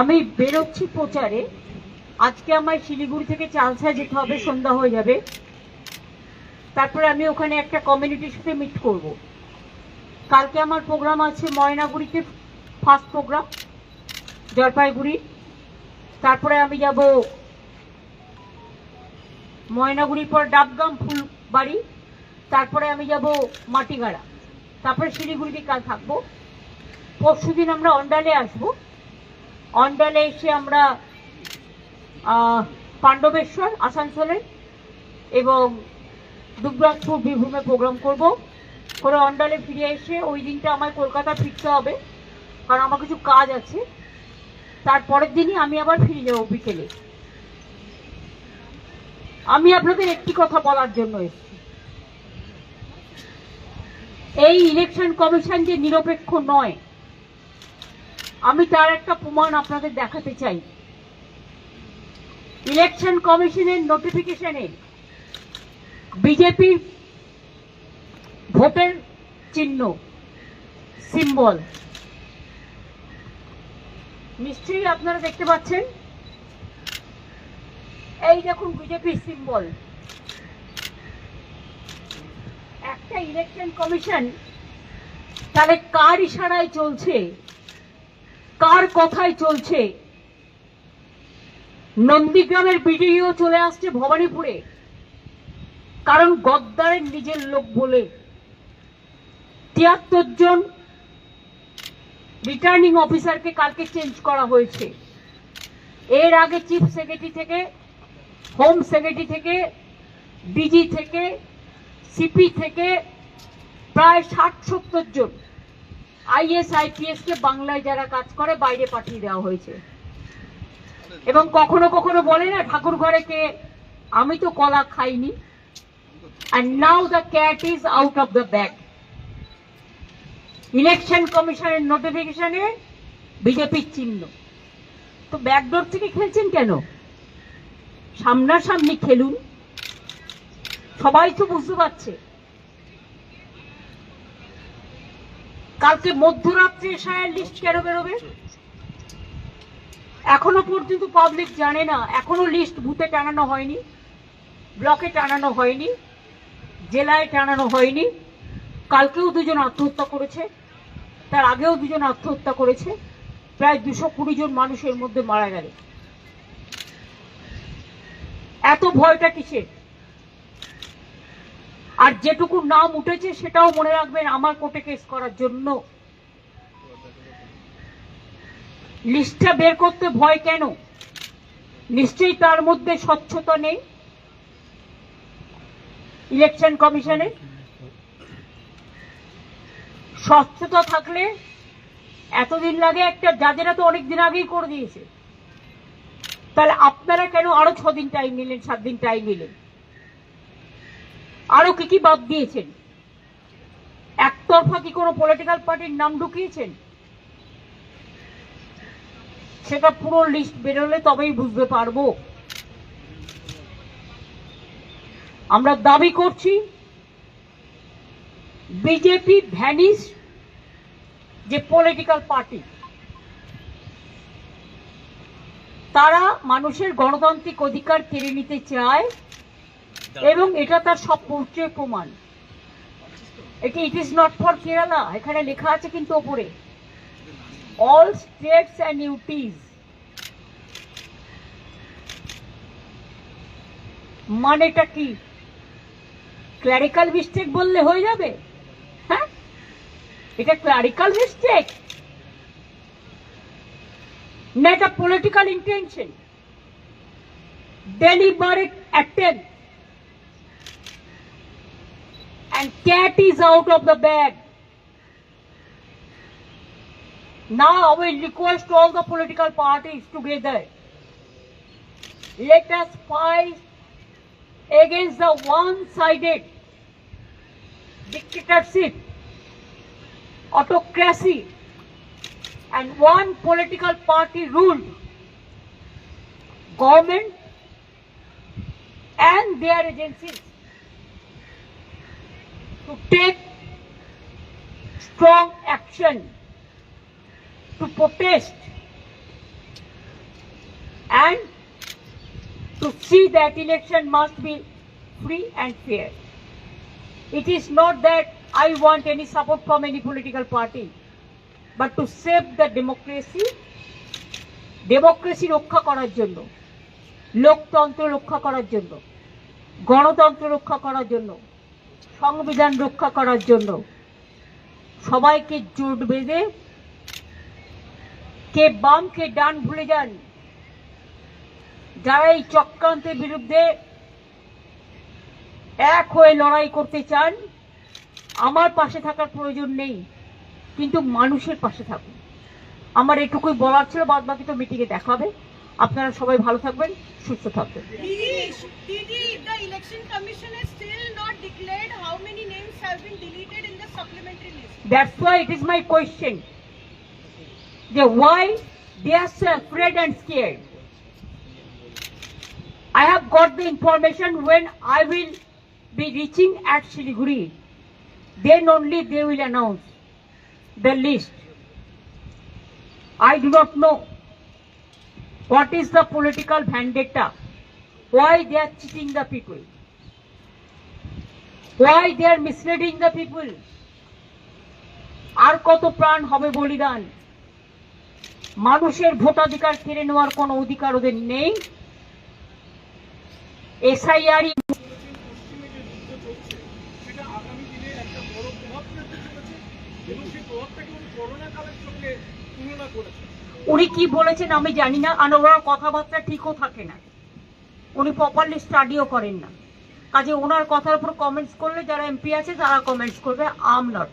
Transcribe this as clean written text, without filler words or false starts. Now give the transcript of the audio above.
আমি বেরোচ্ছি প্রচারে। আজকে আমার শিলিগুড়ি থেকে চালসা যেতে হবে, সন্ধ্যা হয়ে যাবে। তারপরে আমি ওখানে একটা কমিউনিটির সাথে মিট করব। কালকে আমার প্রোগ্রাম আছে ময়নাগুড়িতে, ফার্স্ট প্রোগ্রাম জলপাইগুড়ি। তারপরে আমি যাব ময়নাগুড়ির পর ডাবগ্রাম, ফুলবাড়ি। তারপরে আমি যাব মাটিগাড়া। তারপরে শিলিগুড়িতে কাল থাকবো। পরশুদিন আমরা অন্ডালে আসবো। অন্ডালে এসে আমরা পাণ্ডবেশ্বর আসানসোলে এবং দুবরাজপুর বীরভূমে প্রোগ্রাম করব। করে অন্ডালে ফিরে এসে ওই দিনটা আমার কলকাতা ফিরতে হবে, কারণ আমার কিছু কাজ আছে। তারপরের দিনই আমি আবার ফিরে যাবো বিকেলে। আমি আপনাদের একটি কথা বলার জন্য এসেছি, এই ইলেকশন কমিশন যে নিরপেক্ষ নয়, আমি তার একটা প্রমাণ আপনাদের দেখাতে চাই। ইলেকশন কমিশনের নোটিফিকেশনে বিজেপি ভোটের চিহ্ন, সিম্বল নিশ্চয়ই আপনারা দেখতে পাচ্ছেন। এই দেখুন বিজেপির সিম্বল। একটা ইলেকশন কমিশন তাহলে কার ইশারায় চলছে, কার কথায় চলছে? নন্দীগ্রামের বিডিও চলে আসছে ভবানীপুরে, কারণ গদ্দারের নিজের লোক বলে ৭৩ জন রিটার্নিং অফিসারকে কালকে চেঞ্জ করা হয়েছে। এর আগে চিফ সেক্রেটারি থেকে, হোম সেক্রেটারি থেকে, ডিজি থেকে, সিপি থেকে প্রায় ৬০-৭০ জন আইএস আইপিএস কে বাংলায় যারা কাজ করে বাইরে পাঠিয়ে দেওয়া হয়েছে। এবং কখনো কখনো বলে না ঠাকুর ঘরে কে, আমি তো কলা খাইনি। and now the cat is out of the bag. Election কমিশনের নোটিফিকেশনে বিজেপির চিহ্ন। তো ব্যাকডোর থেকে খেলছেন কেন? সামনাসামনি খেলুন, সবাই তো বুঝতে পারছে। কালকে মধ্যরাত্রে এসআইআর লিস্ট কেন বেরোবে? এখনো পর্যন্ত পাবলিক জানে না। এখনো লিস্ট বুথে টানানো হয়নি, ব্লকে টানানো হয়নি, জেলায় টানানো হয়নি। কালকেও দুজন আত্মহত্যা করেছে, তার আগেও দুজন আত্মহত্যা করেছে, প্রায় ২২০ জন মানুষের মধ্যে মারা গেল। এত ভয়টা কিসের? আর যেটুকু নাম উঠেছে সেটাও মনে রাখবেন, আমার কোর্টে কেস করার জন্য। লিস্টটা বের করতে ভয় কেন? নিশ্চয়ই তার মধ্যে স্বচ্ছতা নেই ইলেকশন কমিশনে। স্বচ্ছতা থাকলে এতদিন লাগে একটা, যাদেরা তো অনেক দিন আগেই করে দিয়েছে। তাহলে আপনারা কেন আরো 6 দিন টাইম নিলেন, 7 দিন টাইম নিলেন? আরো কি কি বাদ দিয়েছেন? একতরফা কি কোনো পলিটিক্যাল পার্টির নাম ঢুকিয়েছেন? সেটা পুরো লিস্ট বেরোলে তবেই বুঝতে পারবো। আমরা দাবি করছি বিজেপি ভ্যানিশ যে পলিটিক্যাল পার্টি, তারা মানুষের গণতান্ত্রিক অধিকার কেড়ে নিতে চায় এবং এটা তার সব পরিচয় প্রমাণ। এটি it is not for Kerala, এখানে লেখা আছে কিন্তু ওপরে অল স্টেটস অ্যান্ড ইউটিজ। মানেটা কি? ক্লারিক্যাল মিস্টেক বললে হয়ে যাবে? হ্যাঁ, এটা ক্লারিক্যাল মিস্টেক না, এটা political intention, deliberate attempt, and cat is out of the bag. Now I will request all the political parties together, let us fight against the one-sided dictatorship, autocracy, and one political party ruled government and their agencies to take strong action to protest and to see that election must be free and fair. It is not that I want any support from any political party, but to save the democracy, democracy রক্ষা করার জন্য, লোকতন্ত্র রক্ষা করার জন্য, গণতন্ত্র রক্ষা করার জন্য, সংবিধান রক্ষা করার জন্য সবাইকে জোট বেঁধে কে বাম কে ডান ভুলে যান, যারা এই চক্রান্তের বিরুদ্ধে এক হয়ে লড়াই করতে চান, আমার পাশে থাকার প্রয়োজন নেই, কিন্তু মানুষের পাশে থাকুন। আমার এটুকুই বলার ছিল, বাদ বাকি তো মিটিংয়ে দেখা হবে। আপনারা সবাই ভালো থাকবেন, সুস্থ থাকবেন। The election commission has still not declared how many names have been deleted in the supplementary list. That's why it is my question. Why they are so afraid and scared? I have got the information when I will be reaching at Siliguri. Then only they will announce the list. I do not know what is the political vendetta, why they are cheating the people, why they are misleading the people. আর কত প্রাণ হবে বলিদান, মানুষের ভোটাধিকার কেড়ে নেওয়ার কোনো অধিকার ওদের নেই। এসআইআর উনি কি বলেছেন আমি জানি না, আর ওনার কথাবার্তা ঠিকও থাকে না, উনি প্রপারলি স্টাডিও করেন না, কাজে ওনার কথার উপর কমেন্টস করলে যারা এমপি আছে তারা কমেন্টস করবে, আম নট।